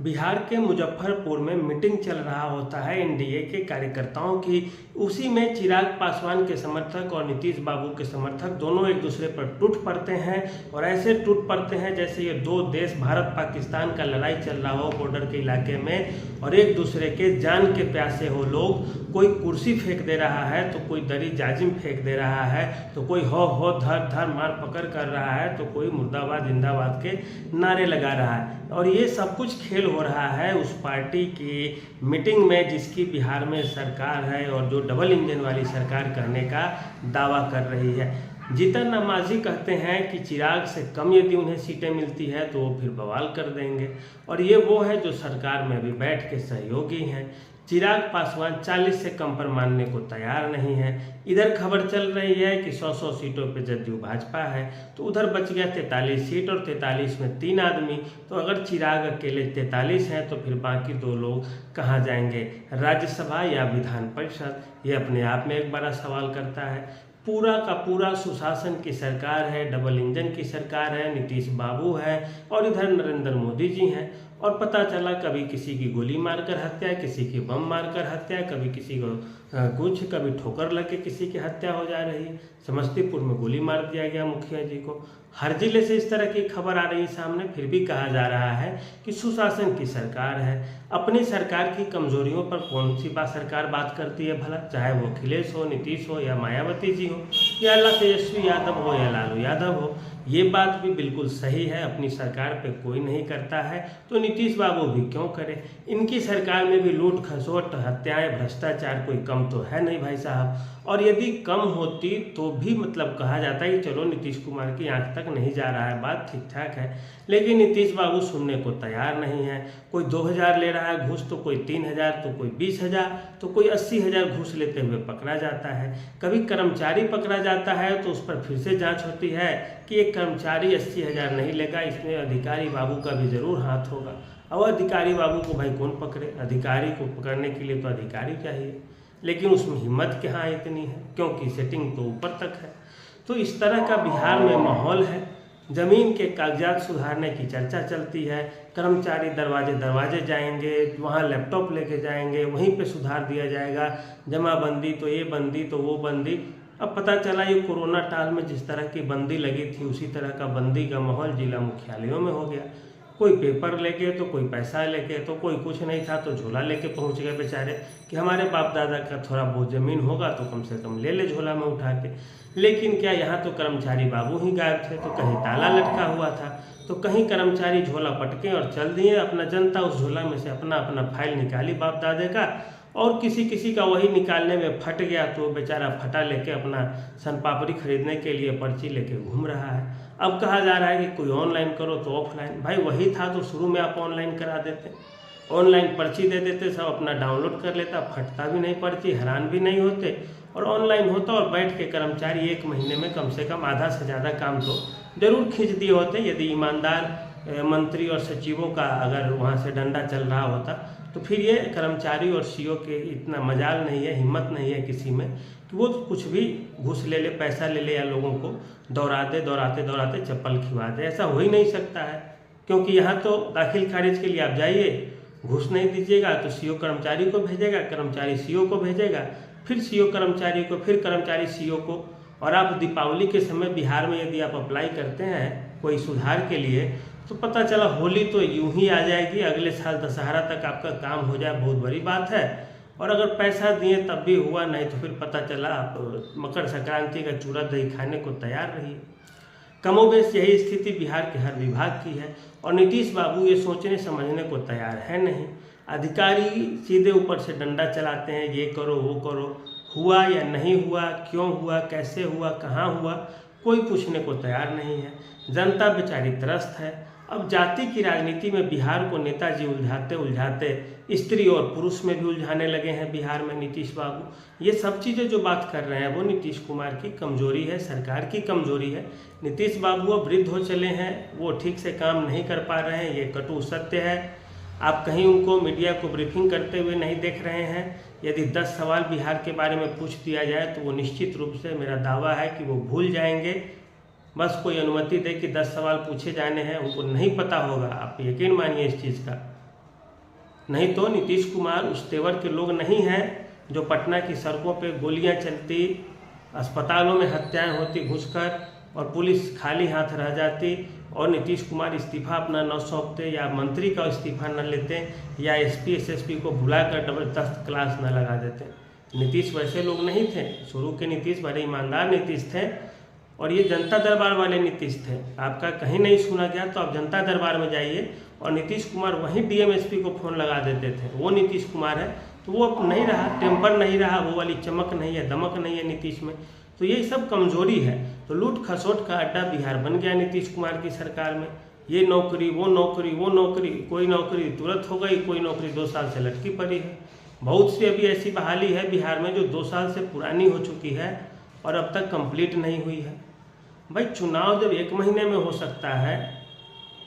बिहार के मुजफ्फरपुर में मीटिंग चल रहा होता है एनडीए के कार्यकर्ताओं की। उसी में चिराग पासवान के समर्थक और नीतीश बाबू के समर्थक दोनों एक दूसरे पर टूट पड़ते हैं और ऐसे टूट पड़ते हैं जैसे ये दो देश भारत पाकिस्तान का लड़ाई चल रहा हो बॉर्डर के इलाके में और एक दूसरे के जान के प्यासे हो लोग। कोई कुर्सी फेंक दे रहा है तो कोई दरी जाजिम फेंक दे रहा है तो कोई हो धर धर मार पकड़ कर रहा है तो कोई मुर्दाबाद जिंदाबाद के नारे लगा रहा है। और ये सब कुछ खेल हो रहा है उस पार्टी की मीटिंग में जिसकी बिहार में सरकार है और जो डबल इंजन वाली सरकार करने का दावा कर रही है। जीतन नमाजी कहते हैं कि चिराग से कम यदि उन्हें सीटें मिलती है तो वो फिर बवाल कर देंगे और ये वो है जो सरकार में अभी बैठ के सहयोगी हैं। चिराग पासवान 40 से कम पर मानने को तैयार नहीं है। इधर खबर चल रही है कि 100 सीटों पे जदयू भाजपा है तो उधर बच गया 43 सीट और 43 में 3 आदमी। तो अगर चिराग अकेले 43 हैं तो फिर बाकी 2 लोग कहाँ जाएंगे, राज्यसभा या विधान परिषद? ये अपने आप में एक बड़ा सवाल करता है। पूरा का पूरा सुशासन की सरकार है, डबल इंजन की सरकार है, नीतीश बाबू है और इधर नरेंद्र मोदी जी हैं। और पता चला कभी किसी की गोली मारकर हत्या, किसी की बम मारकर हत्या, कभी किसी को कुछ, कभी ठोकर लग के किसी की हत्या हो जा रही है। समस्तीपुर में गोली मार दिया गया मुखिया जी को। हर जिले से इस तरह की खबर आ रही है सामने, फिर भी कहा जा रहा है कि सुशासन की सरकार है। अपनी सरकार की कमजोरियों पर कौन सी सरकार बात करती है भला, चाहे वो अखिलेश हो, नीतीश हो या मायावती जी हो या तेजस्वी यादव हो या लालू यादव हो। ये बात भी बिल्कुल सही है, अपनी सरकार पे कोई नहीं करता है तो नीतीश बाबू भी क्यों करे। इनकी सरकार में भी लूट खसोट, हत्याएं, भ्रष्टाचार कोई कम तो है नहीं भाई साहब। और यदि कम होती तो भी मतलब कहा जाता है कि चलो नीतीश कुमार की आंख तक नहीं जा रहा है, बात ठीक ठाक है। लेकिन नीतीश बाबू सुनने को तैयार नहीं है। कोई 2000 ले रहा है घूस तो कोई 3000 तो कोई 20,000 तो कोई 80,000 घूस लेते हुए पकड़ा जाता है। कभी कर्मचारी पकड़ा जाता है तो उस पर फिर से जांच होती है कि एक कर्मचारी 80,000 नहीं लेगा, इसमें अधिकारी बाबू का भी जरूर हाथ होगा। और अधिकारी बाबू को भाई कौन पकड़े, अधिकारी को पकड़ने के लिए तो अधिकारी चाहिए, लेकिन उसमें हिम्मत कहाँ इतनी है क्योंकि सेटिंग तो ऊपर तक है। तो इस तरह का बिहार में माहौल है। जमीन के कागजात सुधारने की चर्चा चलती है, कर्मचारी दरवाजे दरवाजे जाएंगे, वहाँ लैपटॉप लेके जाएंगे, वहीं पे सुधार दिया जाएगा, जमाबंदी तो ये बंदी तो वो बंदी। अब पता चला ये कोरोना काल में जिस तरह की बंदी लगी थी उसी तरह का बंदी का माहौल जिला मुख्यालयों में हो गया। कोई पेपर लेके तो कोई पैसा लेके तो कोई कुछ नहीं था तो झोला लेके पहुंच गए बेचारे कि हमारे बाप दादा का थोड़ा बहुत ज़मीन होगा तो कम से कम ले ले झोला में उठा के। लेकिन क्या यहाँ तो कर्मचारी बाबू ही गायब थे, तो कहीं ताला लटका हुआ था तो कहीं कर्मचारी झोला पटके और चल दिए। अपना जनता उस झोला में से अपना अपना फाइल निकाली बाप दादे का और किसी किसी का वही निकालने में फट गया तो बेचारा फटा लेके अपना सन पापड़ी खरीदने के लिए पर्ची लेके घूम रहा है। अब कहा जा रहा है कि कोई ऑनलाइन करो तो ऑफलाइन। भाई वही था तो शुरू में आप ऑनलाइन करा देते, ऑनलाइन पर्ची दे देते, सब अपना डाउनलोड कर लेता, फटता भी नहीं पर्ची, हैरान भी नहीं होते और ऑनलाइन होता और बैठ के कर्मचारी 1 महीने में कम से कम आधा से ज़्यादा काम तो जरूर खींच दिए होते यदि ईमानदार मंत्री और सचिवों का अगर वहाँ से डंडा चल रहा होता। तो फिर ये कर्मचारी और सीओ के इतना मजाल नहीं है, हिम्मत नहीं है किसी में कि वो कुछ भी घूस ले ले, पैसा ले ले या लोगों को दौड़ाते दौड़ाते चप्पल खिवा दे। ऐसा हो ही नहीं सकता है क्योंकि यहाँ तो दाखिल खारिज के लिए आप जाइए, घूस नहीं दीजिएगा तो सीओ कर्मचारी को भेजेगा, कर्मचारी सीओ को भेजेगा, फिर सीओ कर्मचारी को, फिर कर्मचारी सीओ को। और आप दीपावली के समय बिहार में यदि आप अप्लाई करते हैं कोई सुधार के लिए तो पता चला होली तो यूं ही आ जाएगी, अगले साल दशहरा तक आपका काम हो जाए, बहुत बड़ी बात है। और अगर पैसा दिए तब भी हुआ नहीं तो फिर पता चला आप मकर संक्रांति का चूड़ा दही खाने को तैयार रहिए। कमोबेश यही स्थिति बिहार के हर विभाग की है और नीतीश बाबू ये सोचने समझने को तैयार है नहीं। अधिकारी सीधे ऊपर से डंडा चलाते हैं, ये करो वो करो, हुआ या नहीं हुआ, क्यों हुआ, कैसे हुआ, कहाँ हुआ, कोई पूछने को तैयार नहीं है। जनता बेचारी त्रस्त है। अब जाति की राजनीति में बिहार को नेताजी उलझाते उलझाते स्त्री और पुरुष में भी उलझाने लगे हैं बिहार में नीतीश बाबू। ये सब चीज़ें जो बात कर रहे हैं वो नीतीश कुमार की कमजोरी है, सरकार की कमजोरी है। नीतीश बाबू अब वृद्ध हो चले हैं, वो ठीक से काम नहीं कर पा रहे हैं, ये कटु सत्य है। आप कहीं उनको मीडिया को ब्रीफिंग करते हुए नहीं देख रहे हैं। यदि 10 सवाल बिहार के बारे में पूछ दिया जाए तो वो निश्चित रूप से मेरा दावा है कि वो भूल जाएंगे। बस कोई अनुमति दे कि 10 सवाल पूछे जाने हैं, उनको नहीं पता होगा, आप यकीन मानिए इस चीज़ का। नहीं तो नीतीश कुमार उस तेवर के लोग नहीं हैं जो पटना की सड़कों पे गोलियां चलती, अस्पतालों में हत्याएं होती घुसकर और पुलिस खाली हाथ रह जाती और नीतीश कुमार इस्तीफा अपना न सौंपते या मंत्री का इस्तीफा न लेते या एसपी एसएसपी को बुलाकर जबरदस्त क्लास न लगा देते। नीतीश वैसे लोग नहीं थे। शुरू के नीतीश बड़े ईमानदार नीतीश थे और ये जनता दरबार वाले नीतीश थे। आपका कहीं नहीं सुना गया तो आप जनता दरबार में जाइए और नीतीश कुमार वहीं डीएम एसपी को फ़ोन लगा देते थे। वो नीतीश कुमार है। तो वो अब नहीं रहा, टेम्पर नहीं रहा, वो वाली चमक नहीं है, दमक नहीं है नीतीश में। तो यही सब कमजोरी है। तो लूट खसोट का अड्डा बिहार बन गया नीतीश कुमार की सरकार में। ये नौकरी वो नौकरी वो नौकरी, कोई नौकरी तुरंत हो गई, कोई नौकरी 2 साल से लटकी पड़ी है। बहुत सी अभी ऐसी बहाली है बिहार में जो 2 साल से पुरानी हो चुकी है और अब तक कंप्लीट नहीं हुई है। भाई चुनाव जब 1 महीने में हो सकता है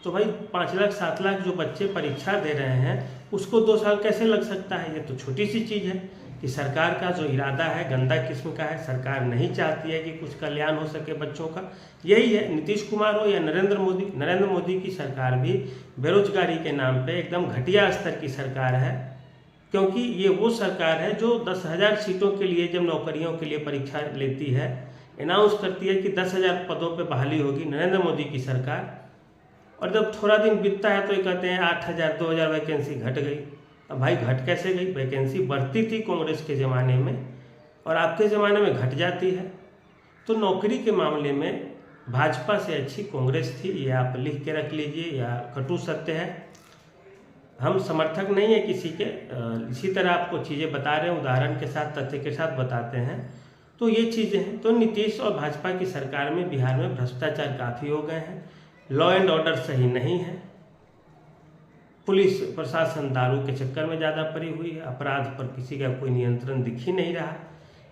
तो भाई 5 लाख 7 लाख जो बच्चे परीक्षा दे रहे हैं उसको 2 साल कैसे लग सकता है। ये तो छोटी सी चीज़ है कि सरकार का जो इरादा है गंदा किस्म का है। सरकार नहीं चाहती है कि कुछ कल्याण हो सके बच्चों का। यही है, नीतीश कुमार हो या नरेंद्र मोदी की सरकार भी बेरोजगारी के नाम पे एकदम घटिया स्तर की सरकार है। क्योंकि ये वो सरकार है जो 10,000 सीटों के लिए जब नौकरियों के लिए परीक्षा लेती है, अनाउंस करती है कि 10,000 पदों पे बहाली होगी, नरेंद्र मोदी की सरकार। और जब थोड़ा दिन बीतता है तो ये कहते हैं 8,000 2,000 वैकेंसी घट गई। अब भाई घट कैसे गई? वैकेंसी बढ़ती थी कांग्रेस के ज़माने में और आपके ज़माने में घट जाती है। तो नौकरी के मामले में भाजपा से अच्छी कांग्रेस थी, ये आप लिख के रख लीजिए, या कटु सत्य है। हम समर्थक नहीं है किसी के, इसी तरह आपको चीज़ें बता रहे हैं, उदाहरण के साथ तथ्य के साथ बताते हैं। तो ये चीज़ें हैं। तो नीतीश और भाजपा की सरकार में बिहार में भ्रष्टाचार काफ़ी हो गए हैं, लॉ एंड ऑर्डर सही नहीं है, पुलिस प्रशासन दारू के चक्कर में ज़्यादा पड़ी हुई है, अपराध पर किसी का कोई नियंत्रण दिख ही नहीं रहा।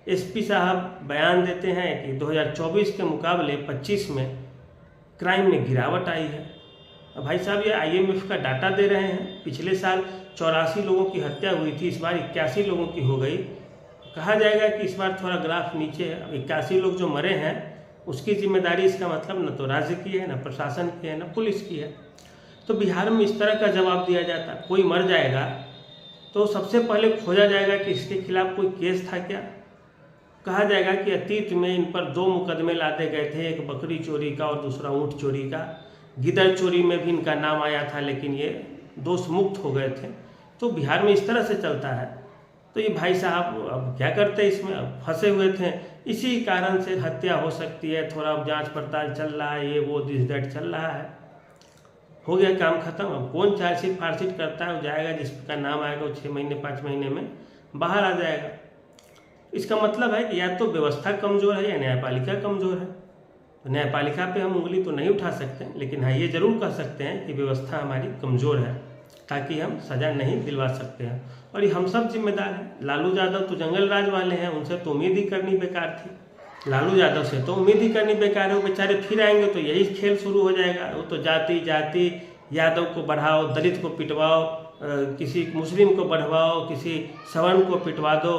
एसपी साहब बयान देते हैं कि 2024 के मुकाबले 25 में क्राइम में गिरावट आई है। अब भाई साहब ये IMF का डाटा दे रहे हैं। पिछले साल 84 लोगों की हत्या हुई थी, इस बार 81 लोगों की हो गई। कहा जाएगा कि इस बार थोड़ा ग्राफ नीचे है। 81 लोग जो मरे हैं उसकी जिम्मेदारी, इसका मतलब न तो राज्य की है, न प्रशासन की है, न पुलिस की है। तो बिहार में इस तरह का जवाब दिया जाता, कोई मर जाएगा तो सबसे पहले खोजा जाएगा कि इसके खिलाफ कोई केस था क्या। कहा जाएगा कि अतीत में इन पर 2 मुकदमे लादे गए थे, एक बकरी चोरी का और दूसरा ऊँट चोरी का। गिदड़ चोरी में भी इनका नाम आया था लेकिन ये दोष मुक्त हो गए थे। तो बिहार में इस तरह से चलता है। तो ये भाई साहब अब क्या करते हैं, इसमें अब फंसे हुए थे। इसी कारण से हत्या हो सकती है, थोड़ा जांच पड़ताल चल रहा है, ये वो दिस दैट चल रहा है। हो गया काम खत्म। अब कौन चार्जशीट फार्जशीट करता है, वो जाएगा जिसका नाम आएगा वो 6 महीने 5 महीने में बाहर आ जाएगा। इसका मतलब है कि या तो व्यवस्था कमज़ोर है या न्यायपालिका कमज़ोर है। तो न्यायपालिका पे हम उंगली तो नहीं उठा सकते, लेकिन हाँ ये जरूर कह सकते हैं कि व्यवस्था हमारी कमज़ोर है, ताकि हम सज़ा नहीं दिलवा सकते हैं। और ये हम सब जिम्मेदार हैं। लालू यादव तो जंगल राज वाले हैं, उनसे तो उम्मीद ही करनी बेकार थी। लालू यादव से तो उम्मीद ही करनी बेकार है। वो बेचारे फिर आएंगे तो यही खेल शुरू हो जाएगा। वो तो जाति जाति, यादव को बढ़ाओ, दलित को पिटवाओ, किसी मुस्लिम को बढ़वाओ, किसी सवर्ण को पिटवा दो,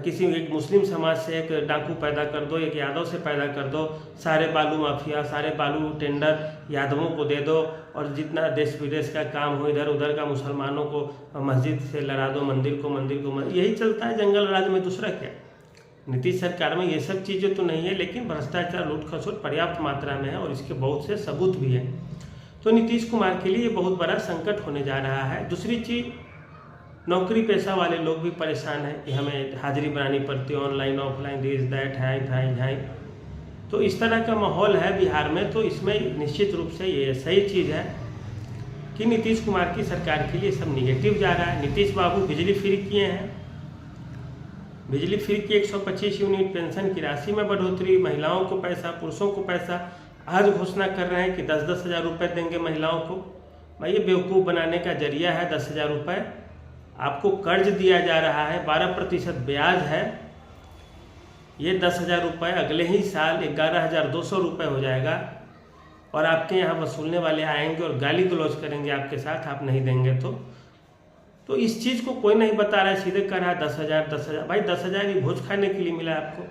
किसी एक मुस्लिम समाज से एक डाकू पैदा कर दो, एक यादव से पैदा कर दो, सारे बालू माफिया, सारे बालू टेंडर यादवों को दे दो, और जितना देश विदेश का काम हो इधर उधर का मुसलमानों को मस्जिद से लड़ा दो, मंदिर को यही चलता है जंगल राज में। दूसरा क्या? नीतीश सरकार में ये सब चीज़ें तो नहीं है, लेकिन भ्रष्टाचार लूट खसोट पर्याप्त मात्रा में है और इसके बहुत से सबूत भी हैं। तो नीतीश कुमार के लिए ये बहुत बड़ा संकट होने जा रहा है। दूसरी चीज़, नौकरी पेशा वाले लोग भी परेशान हैं कि हमें हाजिरी बनानी पड़ती है, ऑनलाइन ऑफलाइन, दिस दैट है। तो इस तरह का माहौल है बिहार में। तो इसमें निश्चित रूप से ये सही चीज़ है कि नीतीश कुमार की सरकार के लिए सब निगेटिव जा रहा है। नीतीश बाबू बिजली फ्री किए हैं, बिजली फ्री की 125 यूनिट, पेंशन की राशि में बढ़ोतरी, महिलाओं को पैसा, पुरुषों को पैसा। आज घोषणा कर रहे हैं कि 10-10 हज़ार रुपये देंगे महिलाओं को। भाई ये बेवकूफ़ बनाने का जरिया है। 10 हज़ार रुपये आपको कर्ज दिया जा रहा है, 12% ब्याज है। ये 10 हज़ार रुपये अगले ही साल 11,200 रुपये हो जाएगा और आपके यहाँ वसूलने वाले आएंगे और गाली गलौज करेंगे आपके साथ, आप नहीं देंगे तो इस चीज़ को कोई नहीं बता रहा है, सीधे कर रहा है 10 हज़ार। भाई 10 हज़ार ये भोज खाने के लिए मिला आपको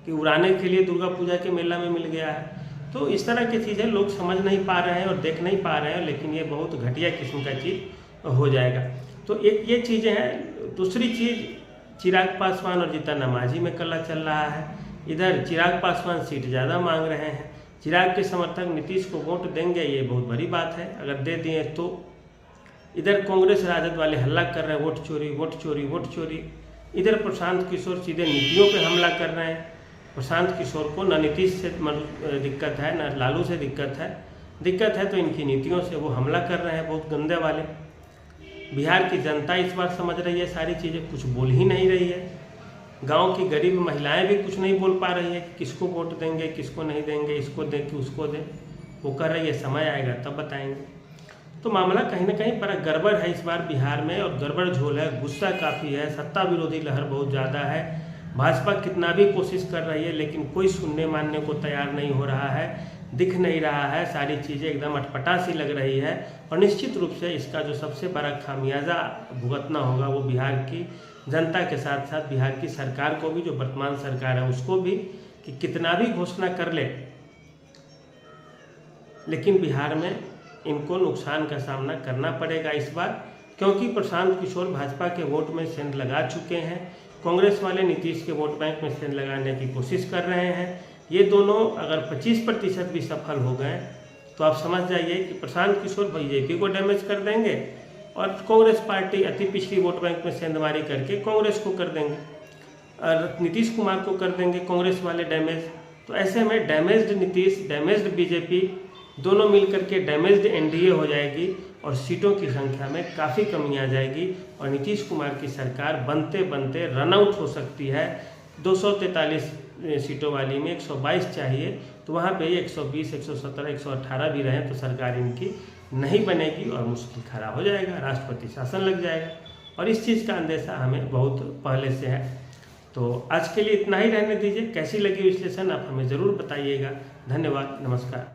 कि उड़ाने के लिए दुर्गा पूजा के मेला में मिल गया है। तो इस तरह की चीज़ें लोग समझ नहीं पा रहे हैं और देख नहीं पा रहे हैं, लेकिन ये बहुत घटिया किस्म का चीज़ हो जाएगा। तो एक ये चीज़ें हैं। दूसरी चीज़, चिराग पासवान और जीतन मांझी में कला चल रहा है। इधर चिराग पासवान सीट ज़्यादा मांग रहे हैं, चिराग के समर्थक नीतीश को वोट देंगे, ये बहुत बड़ी बात है अगर दे दिए तो। इधर कांग्रेस राजद वाले हल्ला कर रहे हैं वोट चोरी वोट चोरी वोट चोरी। इधर प्रशांत किशोर सीधे नीतियों पे हमला कर रहे हैं। प्रशांत किशोर को न नीतीश से दिक्कत है न लालू से दिक्कत है तो इनकी नीतियों से वो हमला कर रहे हैं बहुत गंदे वाले। बिहार की जनता इस बार समझ रही है सारी चीज़ें, कुछ बोल ही नहीं रही है। गांव की गरीब महिलाएं भी कुछ नहीं बोल पा रही है कि किसको वोट देंगे किसको नहीं देंगे, इसको दें कि उसको दें। वो कर रही है समय आएगा तब बताएंगे। तो मामला कहीं ना कहीं बड़ा गड़बड़ है इस बार बिहार में, और गड़बड़ झोल है, गुस्सा काफ़ी है, सत्ता विरोधी लहर बहुत ज़्यादा है। भाजपा कितना भी कोशिश कर रही है लेकिन कोई सुनने मानने को तैयार नहीं हो रहा है, दिख नहीं रहा है, सारी चीज़ें एकदम अटपटा सी लग रही है। और निश्चित रूप से इसका जो सबसे बड़ा खामियाजा भुगतना होगा वो बिहार की जनता के साथ साथ बिहार की सरकार को भी, जो वर्तमान सरकार है उसको भी, कि कितना भी घोषणा कर ले लेकिन बिहार में इनको नुकसान का सामना करना पड़ेगा इस बार, क्योंकि प्रशांत किशोर भाजपा के वोट में सेंध लगा चुके हैं। कांग्रेस वाले नीतीश के वोट बैंक में सेंध लगाने की कोशिश कर रहे हैं। ये दोनों अगर 25% भी सफल हो गए तो आप समझ जाइए कि प्रशांत किशोर बीजेपी को डैमेज कर देंगे और कांग्रेस पार्टी अति पिछड़ी वोट बैंक में सेंधमारी करके कांग्रेस को कर देंगे और नीतीश कुमार को कर देंगे कांग्रेस वाले डैमेज। तो ऐसे में डैमेज्ड नीतीश, डैमेज्ड बीजेपी, दोनों मिलकर के डैमेज्ड एनडीए हो जाएगी और सीटों की संख्या में काफ़ी कमी आ जाएगी और नीतीश कुमार की सरकार बनते बनते रन आउट हो सकती है। 243 सीटों वाली में 122 चाहिए, तो वहाँ पे 120, 117, 118 भी रहें तो सरकार इनकी नहीं बनेगी और मुश्किल खड़ा हो जाएगा, राष्ट्रपति शासन लग जाएगा। और इस चीज़ का अंदेशा हमें बहुत पहले से है। तो आज के लिए इतना ही रहने दीजिए। कैसी लगी विश्लेषण आप हमें ज़रूर बताइएगा। धन्यवाद, नमस्कार।